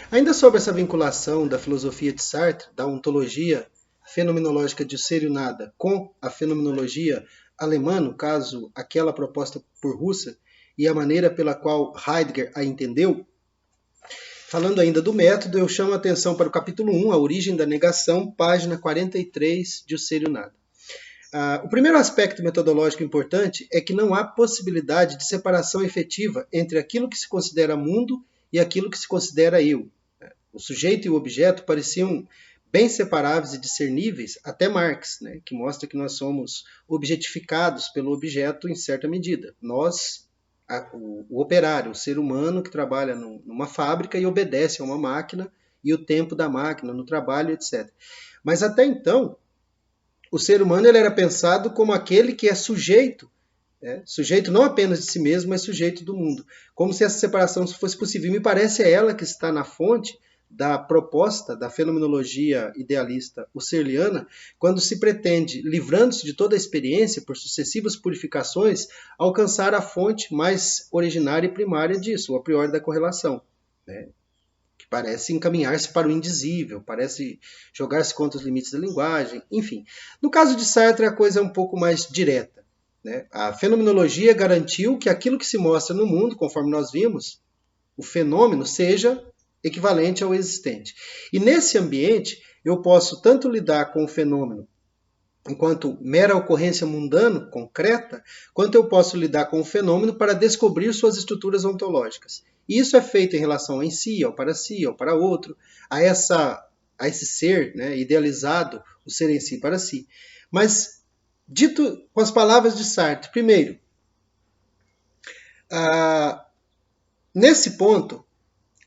Ainda sobre essa vinculação da filosofia de Sartre, da ontologia fenomenológica de ser e o nada, com a fenomenologia alemã, no caso, aquela proposta por Husserl, e a maneira pela qual Heidegger a entendeu, falando ainda do método, eu chamo a atenção para o capítulo 1, A Origem da Negação, página 43 de O Ser e o Nada. O primeiro aspecto metodológico importante é que não há possibilidade de separação efetiva entre aquilo que se considera mundo e aquilo que se considera eu. O sujeito e o objeto pareciam bem separáveis e discerníveis até Marx, né, que mostra que nós somos objetificados pelo objeto em certa medida. Nós, o operário, o ser humano que trabalha numa fábrica e obedece a uma máquina, e o tempo da máquina no trabalho, etc. Mas até então, o ser humano ele era pensado como aquele que é sujeito, sujeito não apenas de si mesmo, mas sujeito do mundo. Como se essa separação fosse possível. E me parece ela que está na fonte da proposta da fenomenologia idealista husserliana, quando se pretende, livrando-se de toda a experiência, por sucessivas purificações, alcançar a fonte mais originária e primária disso, o a priori da correlação, né? Que parece encaminhar-se para o indizível, parece jogar-se contra os limites da linguagem, enfim. No caso de Sartre, a coisa é um pouco mais direta, né? A fenomenologia garantiu que aquilo que se mostra no mundo, conforme nós vimos, o fenômeno, seja equivalente ao existente. E nesse ambiente, eu posso tanto lidar com o fenômeno enquanto mera ocorrência mundana, concreta, quanto eu posso lidar com o fenômeno para descobrir suas estruturas ontológicas. E isso é feito em relação a si, ao para outro, a esse ser, né, idealizado, o ser em si para si. Mas, dito com as palavras de Sartre, primeiro, nesse ponto,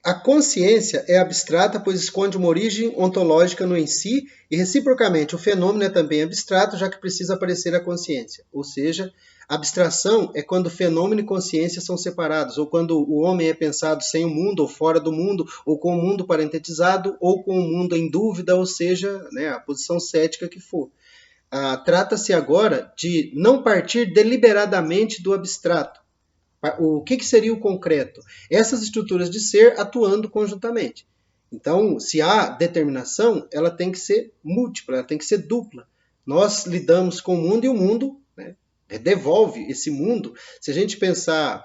a consciência é abstrata, pois esconde uma origem ontológica no em si, e reciprocamente o fenômeno é também abstrato, já que precisa aparecer a consciência. Ou seja, abstração é quando fenômeno e consciência são separados, ou quando o homem é pensado sem o mundo, ou fora do mundo, ou com o mundo parentetizado, ou com o mundo em dúvida, ou seja, né, a posição cética que for. Trata-se agora de não partir deliberadamente do abstrato. O que seria o concreto? Essas estruturas de ser atuando conjuntamente. Então, se há determinação, ela tem que ser múltipla, ela tem que ser dupla. Nós lidamos com o mundo e o mundo, né, devolve esse mundo. Se a gente pensar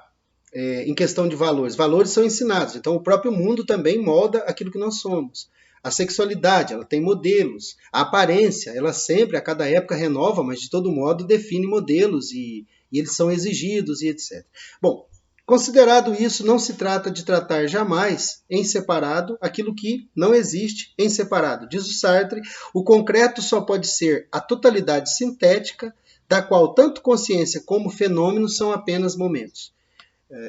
em questão de valores, valores são ensinados, então o próprio mundo também molda aquilo que nós somos. A sexualidade, ela tem modelos. A aparência, ela sempre, a cada época, renova, mas de todo modo define modelos e eles são exigidos e etc. Bom, considerado isso, não se trata de tratar jamais em separado aquilo que não existe em separado. Diz o Sartre, o concreto só pode ser a totalidade sintética, da qual tanto consciência como fenômeno são apenas momentos.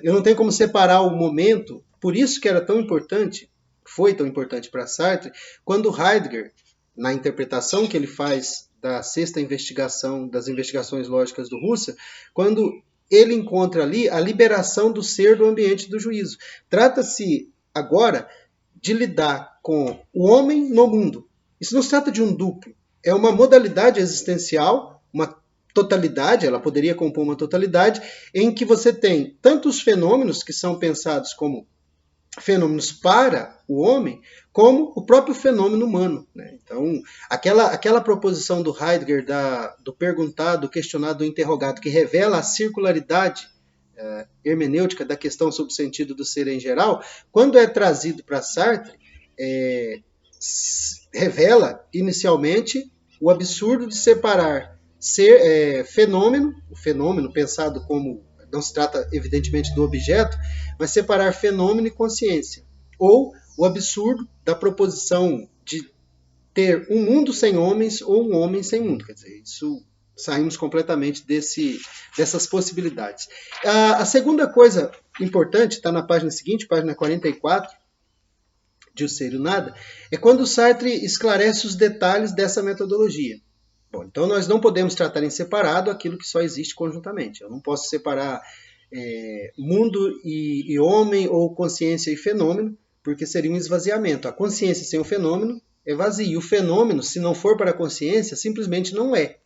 Eu não tenho como separar o momento, por isso que era tão importante, foi tão importante para Sartre, quando Heidegger, na interpretação que ele faz da sexta investigação, das investigações lógicas do Husserl, quando ele encontra ali a liberação do ser do ambiente do juízo. Trata-se agora de lidar com o homem no mundo. Isso não se trata de um duplo, é uma modalidade existencial, uma totalidade, ela poderia compor uma totalidade, em que você tem tantos fenômenos que são pensados como fenômenos para o homem, como o próprio fenômeno humano, né? Então, aquela proposição do Heidegger, do perguntado, do questionado, do interrogado, que revela a circularidade hermenêutica da questão sobre o sentido do ser em geral, quando é trazido para Sartre, revela inicialmente o absurdo de separar fenômeno, o fenômeno pensado como, não se trata evidentemente do objeto, mas separar fenômeno e consciência. Ou o absurdo da proposição de ter um mundo sem homens ou um homem sem mundo. Quer dizer, isso saímos completamente dessas possibilidades. A segunda coisa importante, está na página seguinte, página 44, de O Ser e o Nada, é quando Sartre esclarece os detalhes dessa metodologia. Bom, então nós não podemos tratar em separado aquilo que só existe conjuntamente. Eu não posso separar mundo e homem, ou consciência e fenômeno, porque seria um esvaziamento. A consciência sem o fenômeno é vazio. E o fenômeno, se não for para a consciência, simplesmente não é.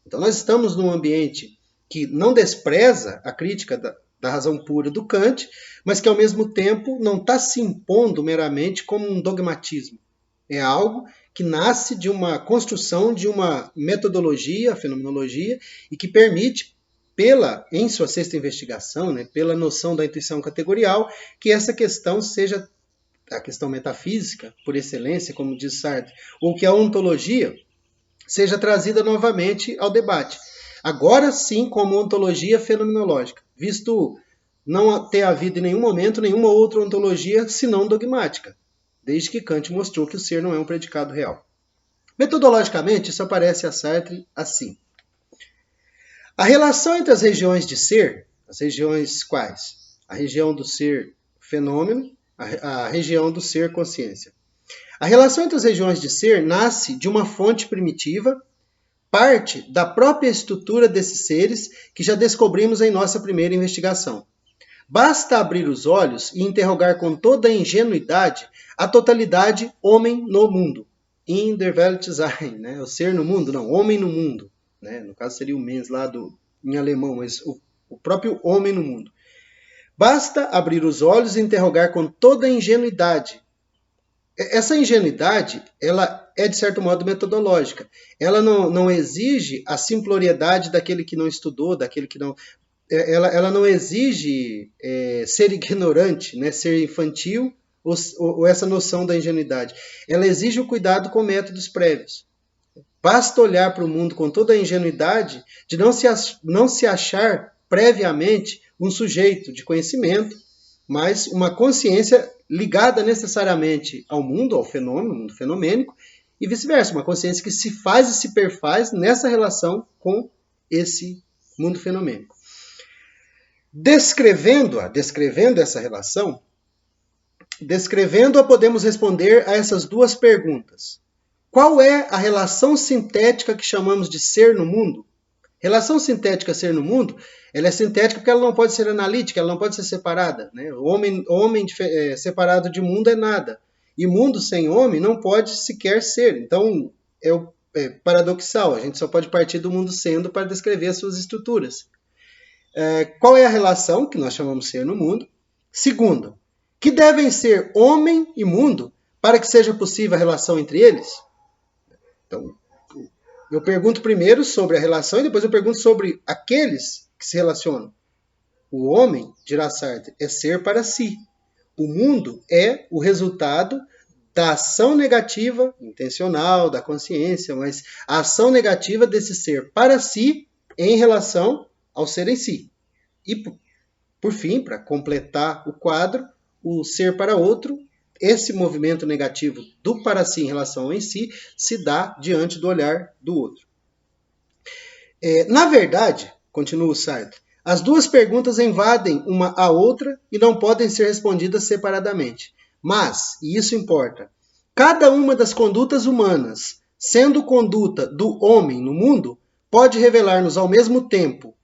Então nós estamos num ambiente que não despreza a crítica da razão pura do Kant, mas que ao mesmo tempo não está se impondo meramente como um dogmatismo. É algo que nasce de uma construção de uma metodologia, a fenomenologia, e que permite, em sua sexta investigação, né, pela noção da intuição categorial, que essa questão seja a questão metafísica, por excelência, como diz Sartre, ou que a ontologia seja trazida novamente ao debate. Agora sim, como ontologia fenomenológica, visto não ter havido em nenhum momento nenhuma outra ontologia senão dogmática, desde que Kant mostrou que o ser não é um predicado real. Metodologicamente, isso aparece a Sartre assim. A relação entre as regiões de ser, as regiões quais? A região do ser fenômeno, a região do ser consciência. A relação entre as regiões de ser nasce de uma fonte primitiva, parte da própria estrutura desses seres que já descobrimos em nossa primeira investigação. Basta abrir os olhos e interrogar com toda a ingenuidade a totalidade homem no mundo. In der Welt sein, né? O ser no mundo, não, homem no mundo. Né? No caso seria o mens lá em alemão, mas o próprio homem no mundo. Basta abrir os olhos e interrogar com toda a ingenuidade. Essa ingenuidade, ela é de certo modo metodológica. Ela não exige a simploriedade daquele que não estudou, daquele que não... Ela não exige ser ignorante, né, ser infantil, ou essa noção da ingenuidade. Ela exige o cuidado com métodos prévios. Basta olhar para o mundo com toda a ingenuidade de não se achar previamente um sujeito de conhecimento, mas uma consciência ligada necessariamente ao mundo mundo fenomênico, e vice-versa, uma consciência que se faz e se perfaz nessa relação com esse mundo fenomênico. Descrevendo essa relação, podemos responder a essas duas perguntas. Qual é a relação sintética que chamamos de ser no mundo? Relação sintética ser no mundo, ela é sintética porque ela não pode ser analítica, ela não pode ser separada. Né? O homem separado de mundo é nada. E mundo sem homem não pode sequer ser. Então, é paradoxal. A gente só pode partir do mundo sendo para descrever as suas estruturas. Qual é a relação que nós chamamos ser no mundo? Segundo, que devem ser homem e mundo para que seja possível a relação entre eles? Então, eu pergunto primeiro sobre a relação e depois eu pergunto sobre aqueles que se relacionam. O homem, dirá Sartre, é ser para si. O mundo é o resultado da ação negativa, intencional, da consciência, mas a ação negativa desse ser para si em relação ao ser em si. E, por fim, para completar o quadro, o ser para outro, esse movimento negativo do para si em relação ao em si, se dá diante do olhar do outro. Na verdade, continua o Sartre, as duas perguntas invadem uma a outra e não podem ser respondidas separadamente. Mas, e isso importa, cada uma das condutas humanas, sendo conduta do homem no mundo, pode revelar-nos ao mesmo tempo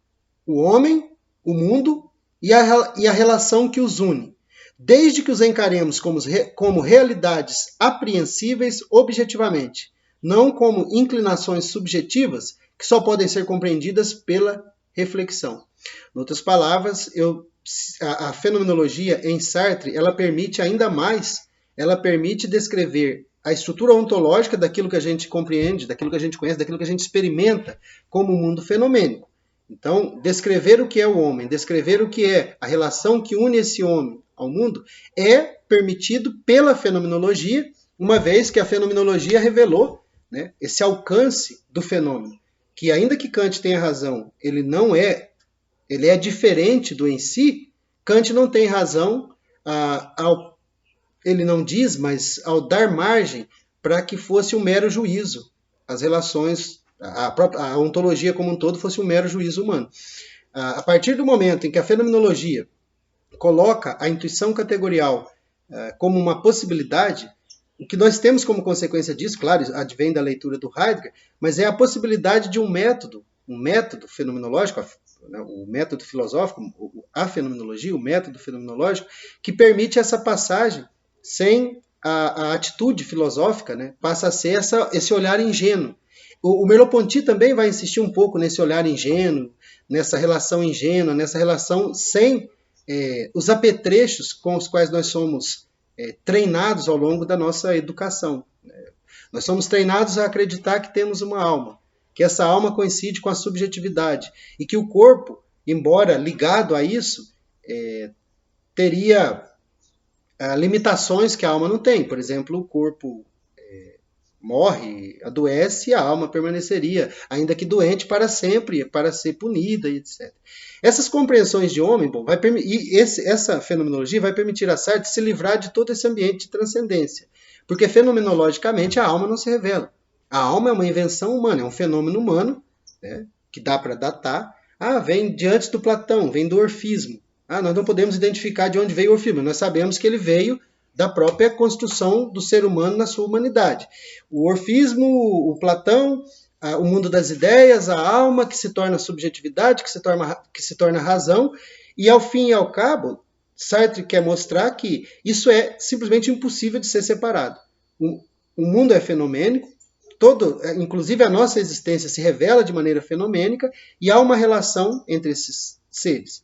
o homem, o mundo e a relação que os une, desde que os encaremos como realidades apreensíveis objetivamente, não como inclinações subjetivas que só podem ser compreendidas pela reflexão. Em outras palavras, a fenomenologia em Sartre, ela permite ainda mais, ela permite descrever a estrutura ontológica daquilo que a gente compreende, daquilo que a gente conhece, daquilo que a gente experimenta como mundo fenomênico. Então, descrever o que é o homem, descrever o que é a relação que une esse homem ao mundo, é permitido pela fenomenologia, uma vez que a fenomenologia revelou, né, esse alcance do fenômeno, que ainda que Kant tenha razão, ele é diferente do em si, Kant não tem razão, ele não diz, mas ao dar margem para que fosse um mero juízo, as relações, a ontologia como um todo fosse um mero juízo humano. A partir do momento em que a fenomenologia coloca a intuição categorial como uma possibilidade, o que nós temos como consequência disso, claro, advém da leitura do Heidegger, mas é a possibilidade de um método fenomenológico, o método filosófico, a fenomenologia, o método fenomenológico, que permite essa passagem sem a atitude filosófica, né, passa a ser esse olhar ingênuo. O Merleau-Ponty também vai insistir um pouco nesse olhar ingênuo, nessa relação ingênua, nessa relação sem os apetrechos com os quais nós somos treinados ao longo da nossa educação. Nós somos treinados a acreditar que temos uma alma, que essa alma coincide com a subjetividade e que o corpo, embora ligado a isso, teria limitações que a alma não tem. Por exemplo, o corpo morre, adoece e a alma permaneceria, ainda que doente para sempre, para ser punida e etc. Essas compreensões de homem, essa fenomenologia vai permitir a Sartre se livrar de todo esse ambiente de transcendência, porque fenomenologicamente a alma não se revela. A alma é uma invenção humana, é um fenômeno humano, né, que dá para datar. Vem de antes do Platão, vem do orfismo. Nós não podemos identificar de onde veio o orfismo, nós sabemos que ele veio da própria construção do ser humano na sua humanidade. O orfismo, o Platão, o mundo das ideias, a alma que se torna subjetividade, que se torna razão, e ao fim e ao cabo, Sartre quer mostrar que isso é simplesmente impossível de ser separado. O mundo é fenomênico, inclusive a nossa existência se revela de maneira fenomênica, e há uma relação entre esses seres.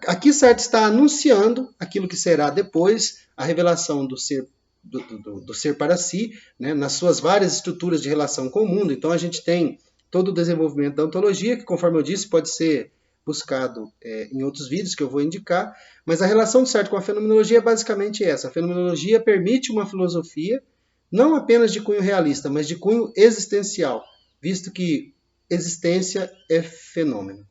Aqui Sartre está anunciando aquilo que será depois a revelação do ser, do ser para si, né, nas suas várias estruturas de relação com o mundo. Então a gente tem todo o desenvolvimento da ontologia, que, conforme eu disse, pode ser buscado em outros vídeos que eu vou indicar, mas a relação de Sartre com a fenomenologia é basicamente essa. A fenomenologia permite uma filosofia não apenas de cunho realista, mas de cunho existencial, visto que existência é fenômeno.